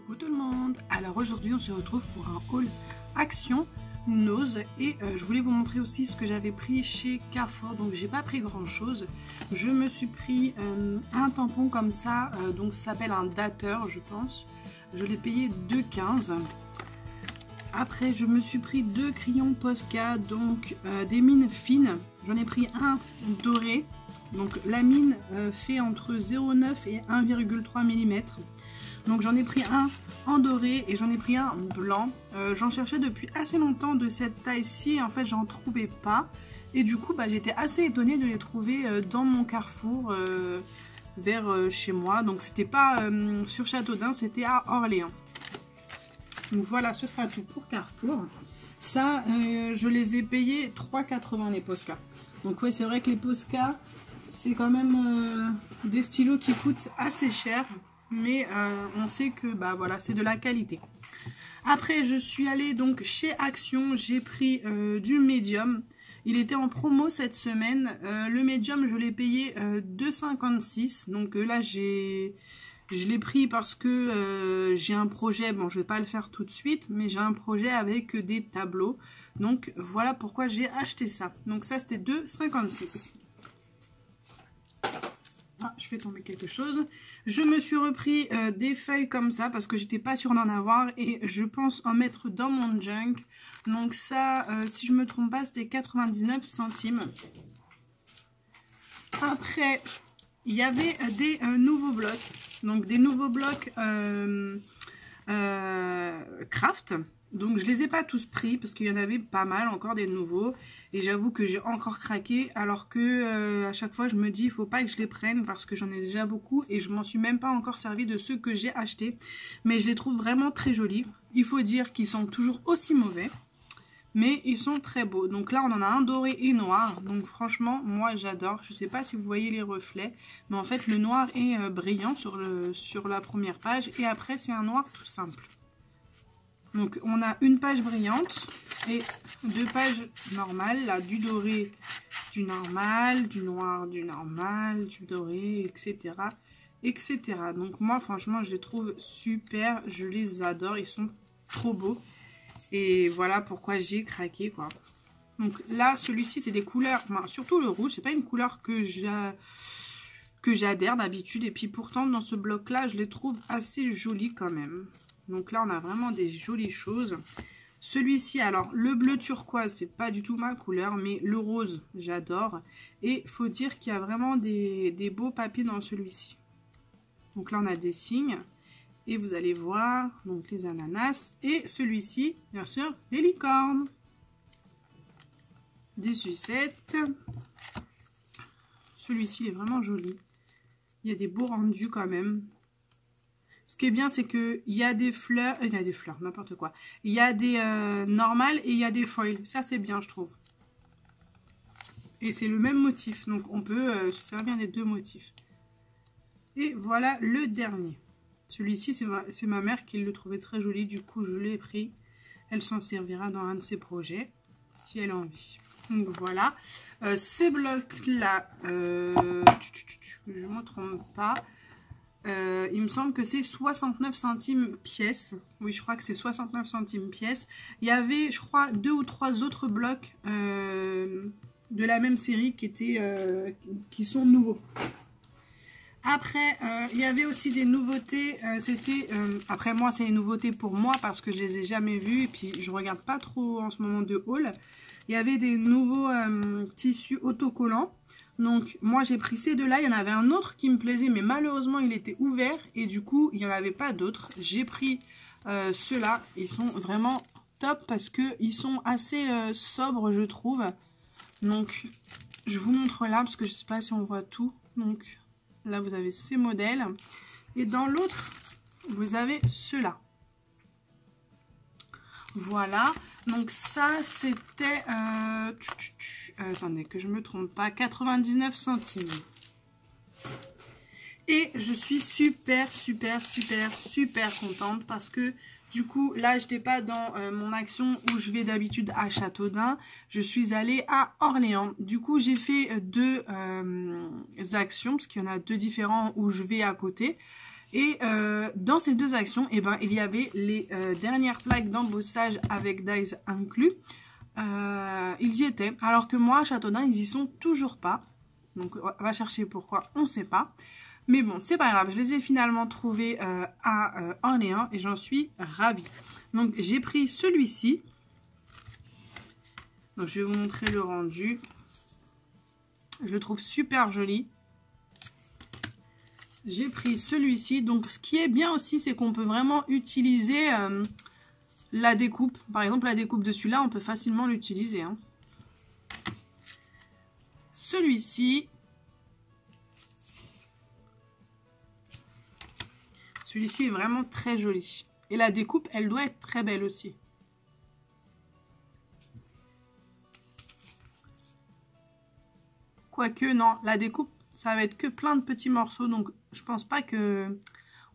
Coucou tout le monde. Alors aujourd'hui on se retrouve pour un haul Action Nose et je voulais vous montrer aussi ce que j'avais pris chez Carrefour. Donc j'ai pas pris grand chose, je me suis pris un tampon comme ça, donc ça s'appelle un dateur je pense, je l'ai payé 2,15. Après je me suis pris 2 crayons Posca, donc des mines fines, j'en ai pris un doré, donc la mine fait entre 0,9 et 1,3 mm. Donc j'en ai pris un en doré et j'en ai pris un blanc. J'en cherchais depuis assez longtemps de cette taille-ci. En fait, j'en trouvais pas. Et du coup, j'étais assez étonnée de les trouver dans mon Carrefour vers chez moi. Donc c'était pas sur Châteaudun, c'était à Orléans. Donc voilà, ce sera tout pour Carrefour. Ça, je les ai payés 3,80 les Posca. Donc ouais, c'est vrai que les Posca, c'est quand même des stylos qui coûtent assez cher. Mais on sait que voilà, c'est de la qualité. Après je suis allée donc chez Action, j'ai pris du médium. Il était en promo cette semaine. Le médium je l'ai payé 2,56. Donc là je l'ai pris parce que j'ai un projet. Bon, je vais pas le faire tout de suite, mais j'ai un projet avec des tableaux. Donc voilà pourquoi j'ai acheté ça. Donc ça c'était 2,56. Ah, je fais tomber quelque chose. Je me suis repris des feuilles comme ça parce que j'étais pas sûre d'en avoir et je pense en mettre dans mon junk. Donc ça, si je me trompe pas, c'était 99 centimes. Après, il y avait des nouveaux blocs. Donc des nouveaux blocs craft. Donc je les ai pas tous pris parce qu'il y en avait pas mal encore des nouveaux et j'avoue que j'ai encore craqué alors que à chaque fois je me dis il faut pas que je les prenne parce que j'en ai déjà beaucoup et je m'en suis même pas encore servi de ceux que j'ai achetés, mais je les trouve vraiment très jolis. Il faut dire qu'ils sont toujours aussi mauvais mais ils sont très beaux. Donc là on en a un doré et noir, donc franchement moi j'adore. Je sais pas si vous voyez les reflets, mais en fait le noir est brillant sur la première page et après c'est un noir tout simple. Donc on a une page brillante et 2 pages normales, là, du doré, du normal, du noir, du normal, du doré, etc. etc. Donc moi franchement je les trouve super, je les adore, ils sont trop beaux. Et voilà pourquoi j'ai craqué quoi. Donc là celui-ci c'est des couleurs, surtout le rouge, c'est pas une couleur que j'adhère d'habitude. Et puis pourtant dans ce bloc là je les trouve assez jolis quand même. Donc là, on a vraiment des jolies choses. Celui-ci, alors, le bleu turquoise, c'est pas du tout ma couleur, mais le rose, j'adore. Et il faut dire qu'il y a vraiment des beaux papiers dans celui-ci. Donc là, on a des signes. Et vous allez voir, donc les ananas. Et celui-ci, bien sûr, des licornes. Des sucettes. Celui-ci, il est vraiment joli. Il y a des beaux rendus quand même. Ce qui est bien, c'est qu'il y a des fleurs, n'importe quoi. Il y a des normales et il y a des foils. Ça, c'est bien, je trouve. Et c'est le même motif. Donc, on peut se servir des deux motifs. Et voilà le dernier. Celui-ci, c'est ma mère qui le trouvait très joli. Du coup, je l'ai pris. Elle s'en servira dans un de ses projets, si elle a envie. Donc, voilà. Ces blocs-là, je ne me trompe pas. Il me semble que c'est 69 centimes pièce. Oui, je crois que c'est 69 centimes pièce. Il y avait, je crois, 2 ou 3 autres blocs de la même série qui sont nouveaux. Après, il y avait aussi des nouveautés. Après moi, c'est les nouveautés pour moi parce que je les ai jamais vues. Et puis, je regarde pas trop en ce moment de haul. Il y avait des nouveaux tissus autocollants. Donc moi j'ai pris ces deux-là, il y en avait un autre qui me plaisait mais malheureusement il était ouvert et du coup il n'y en avait pas d'autres. J'ai pris ceux-là, ils sont vraiment top parce qu'ils sont assez sobres je trouve. Donc je vous montre là parce que je ne sais pas si on voit tout. Donc là vous avez ces modèles et dans l'autre vous avez ceux-là. Voilà, donc ça c'était, attendez que je me trompe pas, 99 centimes. Et je suis super contente parce que du coup là je n'étais pas dans mon Action où je vais d'habitude à Châteaudun, je suis allée à Orléans. Du coup j'ai fait deux actions parce qu'il y en a deux différents où je vais à côté. Et dans ces deux actions, eh ben, il y avait les dernières plaques d'embossage avec dies inclus. Ils y étaient. Alors que moi, à Châteaudun, ils y sont toujours pas. Donc, on va chercher pourquoi, on ne sait pas. Mais bon, c'est pas grave. Je les ai finalement trouvés à Orléans et j'en suis ravie. Donc, j'ai pris celui-ci. Donc, je vais vous montrer le rendu. Je le trouve super joli. J'ai pris celui-ci. Donc, ce qui est bien aussi, c'est qu'on peut vraiment utiliser la découpe. Par exemple, la découpe de celui-là, on peut facilement l'utiliser. Hein. Celui-ci. Celui-ci est vraiment très joli. Et la découpe, elle doit être très belle aussi. Quoique, non, la découpe, ça va être que plein de petits morceaux. Donc, je pense pas que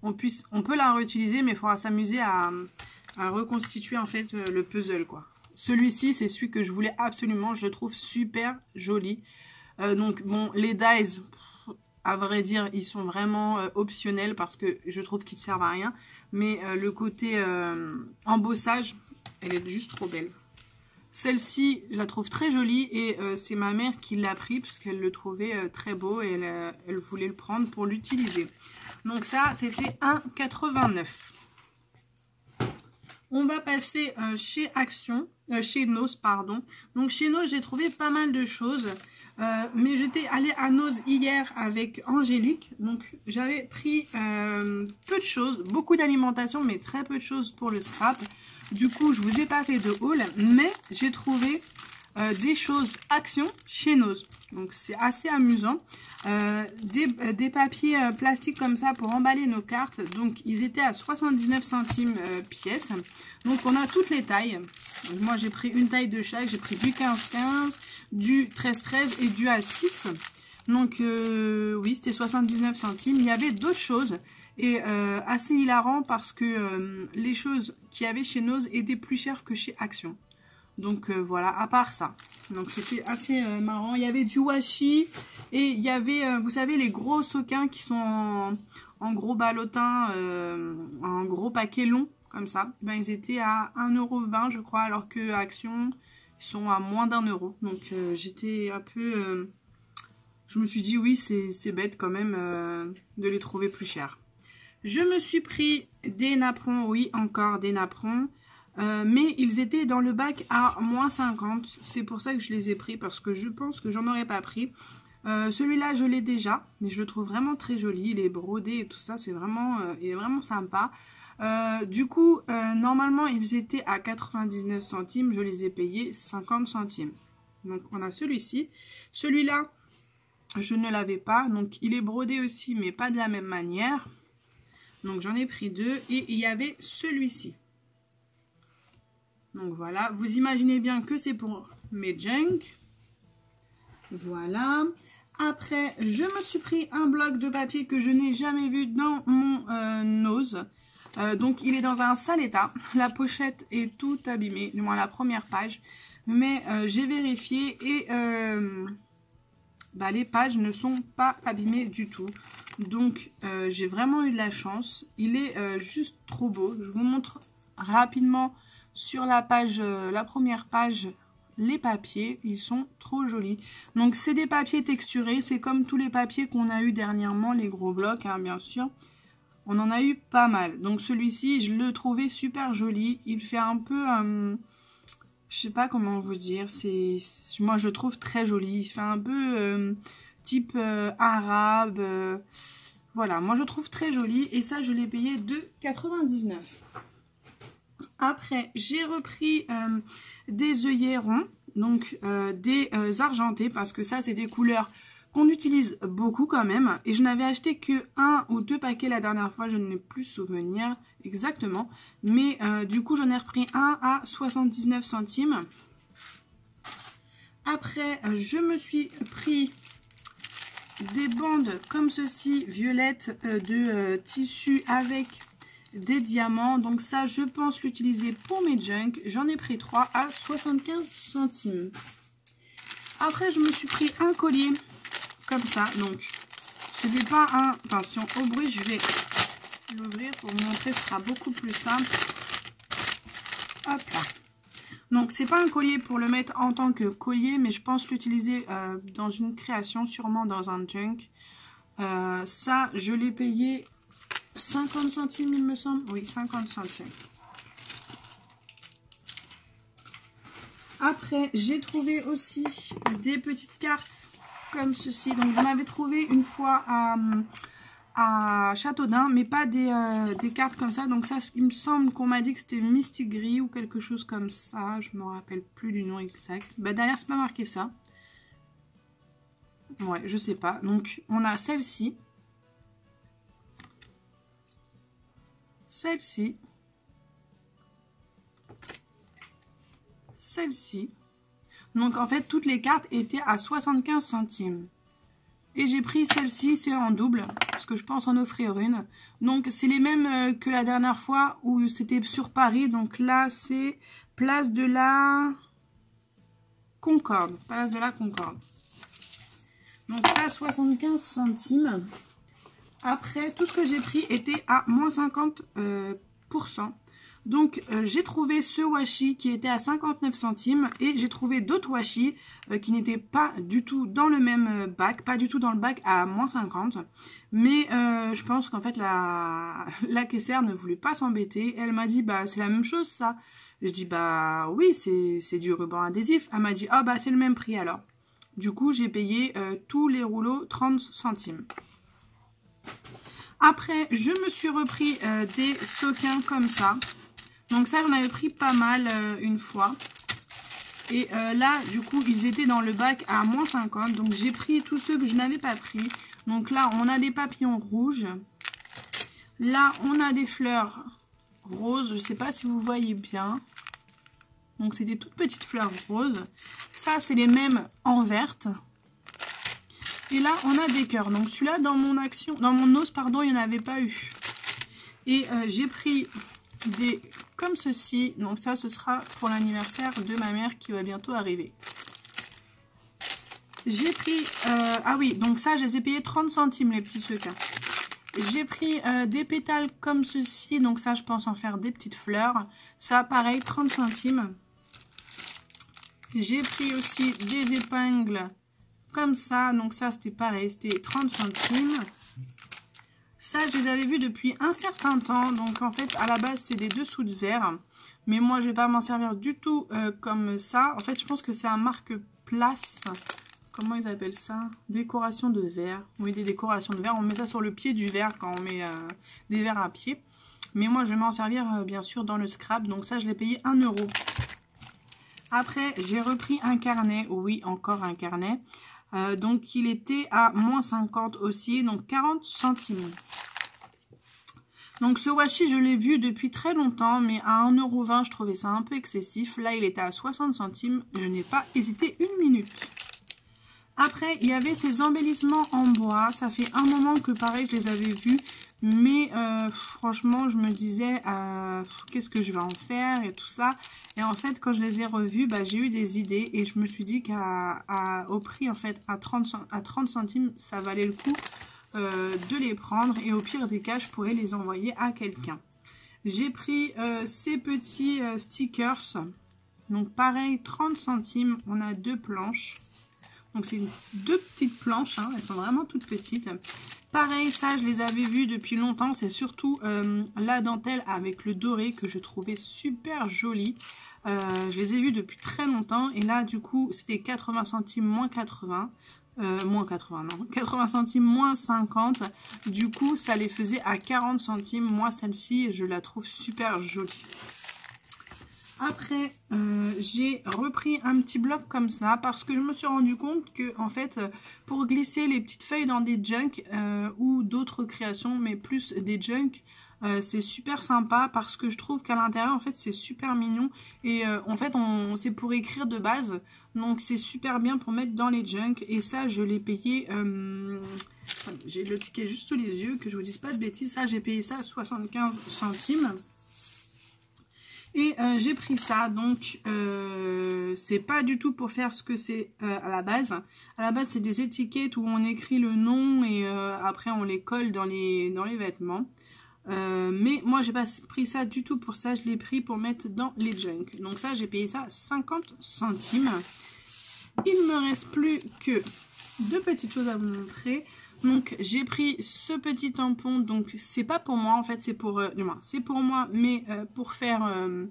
on peut la réutiliser, mais il faudra s'amuser à reconstituer en fait le puzzle, quoi. Celui-ci, c'est celui que je voulais absolument. Je le trouve super joli. Donc, bon, les dies, à vrai dire, ils sont vraiment optionnels parce que je trouve qu'ils ne servent à rien. Mais le côté embossage, elle est juste trop belle. Celle-ci, je la trouve très jolie et c'est ma mère qui l'a pris parce qu'elle le trouvait très beau et elle voulait le prendre pour l'utiliser. Donc ça, c'était 1,89 €. On va passer chez Action, chez Nose, pardon. Donc chez Nose, j'ai trouvé pas mal de choses. Mais j'étais allée à Nose hier avec Angélique. Donc j'avais pris peu de choses, beaucoup d'alimentation, mais très peu de choses pour le scrap. Du coup, je vous ai pas fait de haul, mais j'ai trouvé des choses Action chez Nose. Donc c'est assez amusant. Des papiers plastiques comme ça pour emballer nos cartes. Donc ils étaient à 79 centimes pièce. Donc on a toutes les tailles. Donc, moi j'ai pris une taille de chaque. J'ai pris du 15-15, du 13-13 et du A6. Donc oui, c'était 79 centimes. Il y avait d'autres choses. Et assez hilarant parce que les choses qu'il y avait chez Nose étaient plus chères que chez Action. Donc voilà, à part ça. Donc c'était assez marrant. Il y avait du washi et il y avait, vous savez, les gros sequins qui sont en gros ballotin, en gros paquet long, comme ça. Et ben, ils étaient à 1,20 € je crois, alors que Action, ils sont à moins d'1 €. Donc j'étais un peu... je me suis dit, oui, c'est bête quand même de les trouver plus chers. Je me suis pris des napperons, oui, encore des napperons. Mais ils étaient dans le bac à moins 50. C'est pour ça que je les ai pris, parce que je pense que j'en aurais pas pris. Celui-là, je l'ai déjà, mais je le trouve vraiment très joli. Il est brodé et tout ça, c'est vraiment, il est vraiment sympa. Du coup, normalement, ils étaient à 99 centimes. Je les ai payés 50 centimes. Donc, on a celui-ci. Celui-là, je ne l'avais pas. Donc, il est brodé aussi, mais pas de la même manière. Donc, j'en ai pris deux. Et il y avait celui-ci. Donc voilà, vous imaginez bien que c'est pour mes junk. Voilà. Après, je me suis pris un bloc de papier que je n'ai jamais vu dans mon Nose. Donc il est dans un sale état. La pochette est tout abîmée, du moins la première page. Mais j'ai vérifié et les pages ne sont pas abîmées du tout. Donc j'ai vraiment eu de la chance. Il est juste trop beau. Je vous montre rapidement. Sur la page, la première page, les papiers, ils sont trop jolis. Donc c'est des papiers texturés, c'est comme tous les papiers qu'on a eu dernièrement, les gros blocs, hein, bien sûr. On en a eu pas mal. Donc celui-ci, je le trouvais super joli. Il fait un peu, je sais pas comment vous dire, moi je le trouve très joli. Il fait un peu type arabe. Voilà, moi je le trouve très joli et ça je l'ai payé 2,99 €. Après, j'ai repris des œillets ronds, donc des argentés, parce que ça, c'est des couleurs qu'on utilise beaucoup quand même. Et je n'avais acheté que 1 ou 2 paquets la dernière fois, je ne n'ai plus souvenir exactement. Mais du coup, j'en ai repris un à 79 centimes. Après, je me suis pris des bandes comme ceci, violettes, de tissu avec... des diamants. Donc ça, je pense l'utiliser pour mes junk. J'en ai pris 3 à 75 centimes. Après, je me suis pris un collier comme ça. Donc, ce n'est pas un... Attention au bruit, je vais l'ouvrir pour vous montrer, ce sera beaucoup plus simple. Hop là. Donc c'est pas un collier pour le mettre en tant que collier, mais je pense l'utiliser dans une création, sûrement dans un junk. Ça, je l'ai payé 50 centimes, il me semble. Oui, 50 centimes. Après, j'ai trouvé aussi des petites cartes comme ceci. Donc j'en avais trouvé une fois à Châteaudun, mais pas des cartes comme ça. Donc ça, il me semble qu'on m'a dit que c'était Mystic Gris ou quelque chose comme ça. Je me rappelle plus du nom exact. Bah, derrière, c'est pas marqué ça. Ouais, je sais pas. Donc on a celle-ci. Celle-ci. Celle-ci. Donc en fait, toutes les cartes étaient à 75 centimes. Et j'ai pris celle-ci, c'est en double, parce que je pense en offrir une. Donc c'est les mêmes que la dernière fois où c'était sur Paris. Donc là, c'est place de la Concorde. Place de la Concorde. Donc ça, 75 centimes. Après, tout ce que j'ai pris était à moins 50%. Donc j'ai trouvé ce washi qui était à 59 centimes et j'ai trouvé d'autres washi qui n'étaient pas du tout dans le même bac, pas du tout dans le bac à moins 50. Mais je pense qu'en fait la caissière ne voulait pas s'embêter. Elle m'a dit bah c'est la même chose ça. Je dis bah oui c'est du ruban adhésif. Elle m'a dit ah bah c'est le même prix alors. Du coup j'ai payé tous les rouleaux 30 centimes. Après je me suis repris des sequins comme ça. Donc ça, j'en avais pris pas mal une fois. Et là, du coup, ils étaient dans le bac à moins 50. Donc j'ai pris tous ceux que je n'avais pas pris. Donc là, on a des papillons rouges. Là, on a des fleurs roses. Je ne sais pas si vous voyez bien. Donc c'est des toutes petites fleurs roses. Ça, c'est les mêmes en verte. Et là, on a des cœurs. Donc celui-là, dans mon os, pardon, il n'y en avait pas eu. Et j'ai pris des comme ceci. Donc ça, ce sera pour l'anniversaire de ma mère qui va bientôt arriver. J'ai pris... ah oui, donc ça, je les ai payés 30 centimes, les petits sequins. J'ai pris des pétales comme ceci. Donc ça, je pense en faire des petites fleurs. Ça, pareil, 30 centimes. J'ai pris aussi des épingles comme ça. Donc ça, c'était pareil, c'était 30 centimes. Ça, je les avais vus depuis un certain temps. Donc, en fait, à la base, c'est des dessous de verre. Mais moi, je ne vais pas m'en servir du tout comme ça. En fait, je pense que c'est un marque-place. Comment ils appellent ça? Décoration de verre. Oui, des décorations de verre. On met ça sur le pied du verre quand on met des verres à pied. Mais moi, je vais m'en servir, bien sûr, dans le scrap. Donc, ça, je l'ai payé 1 €. Après, j'ai repris un carnet. Oui, encore un carnet. Donc il était à moins 50 aussi, donc 40 centimes. Donc ce washi, je l'ai vu depuis très longtemps, mais à 1,20 €, je trouvais ça un peu excessif. Là, il était à 60 centimes, je n'ai pas hésité une minute. Après, il y avait ces embellissements en bois. Ça fait un moment que pareil, je les avais vus. Mais franchement, je me disais, qu'est-ce que je vais en faire et tout ça. Et en fait, quand je les ai revus, bah, j'ai eu des idées. Et je me suis dit qu'au prix, en fait, à 30 centimes, ça valait le coup de les prendre. Et au pire des cas, je pourrais les envoyer à quelqu'un. J'ai pris ces petits stickers. Donc pareil, 30 centimes. On a 2 planches. Donc c'est 2 petites planches, hein, elles sont vraiment toutes petites. Pareil, ça je les avais vues depuis longtemps, c'est surtout la dentelle avec le doré que je trouvais super jolie. Je les ai vues depuis très longtemps et là du coup c'était 80 centimes moins 80. Moins 80, non, 80 centimes moins 50. Du coup ça les faisait à 40 centimes. Moi celle-ci je la trouve super jolie. Après, j'ai repris un petit bloc comme ça parce que je me suis rendu compte que en fait, pour glisser les petites feuilles dans des junks ou d'autres créations, mais plus des junks, c'est super sympa parce que je trouve qu'à l'intérieur, en fait, c'est super mignon. Et en fait, c'est pour écrire de base. Donc, c'est super bien pour mettre dans les junks. Et ça, je l'ai payé... j'ai le ticket juste sous les yeux, que je vous dise pas de bêtises. Ça, j'ai payé ça à 75 centimes. Et j'ai pris ça, donc c'est pas du tout pour faire ce que c'est à la base. À la base, c'est des étiquettes où on écrit le nom et après on les colle dans les vêtements. Mais moi, j'ai pas pris ça du tout pour ça. Je l'ai pris pour mettre dans les junk. Donc ça, j'ai payé ça 50 centimes. Il ne me reste plus que deux petites choses à vous montrer. Donc j'ai pris ce petit tampon. Donc c'est pas pour moi en fait, c'est pour c'est pour moi, mais pour faire un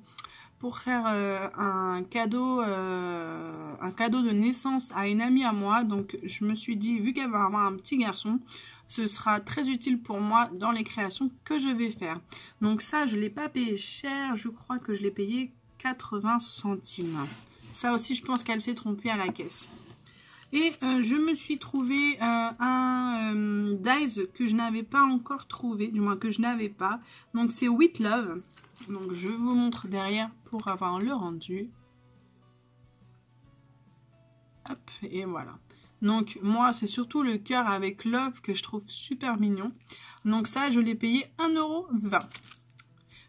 cadeau de naissance à une amie à moi. Donc je me suis dit, vu qu'elle va avoir un petit garçon, ce sera très utile pour moi dans les créations que je vais faire. Donc ça, je ne l'ai pas payé cher, je crois que je l'ai payé 80 centimes. Ça aussi, je pense qu'elle s'est trompée à la caisse. Et je me suis trouvé un dies que je n'avais pas encore trouvé, du moins que je n'avais pas. Donc c'est With Love. Donc je vous montre derrière pour avoir le rendu. Hop, et voilà. Donc moi c'est surtout le cœur avec Love que je trouve super mignon. Donc ça je l'ai payé 1,20 €.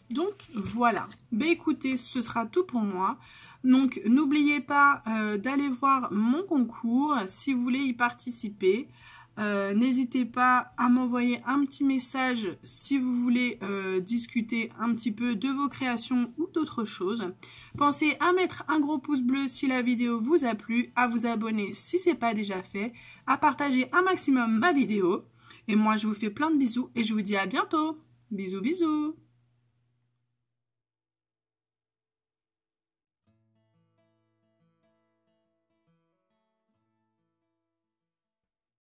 Donc voilà. Ben écoutez, ce sera tout pour moi. Donc n'oubliez pas d'aller voir mon concours si vous voulez y participer. N'hésitez pas à m'envoyer un petit message si vous voulez discuter un petit peu de vos créations ou d'autres choses. Pensez à mettre un gros pouce bleu si la vidéo vous a plu, à vous abonner si ce n'est pas déjà fait, à partager un maximum ma vidéo. Et moi je vous fais plein de bisous et je vous dis à bientôt. Bisous bisous.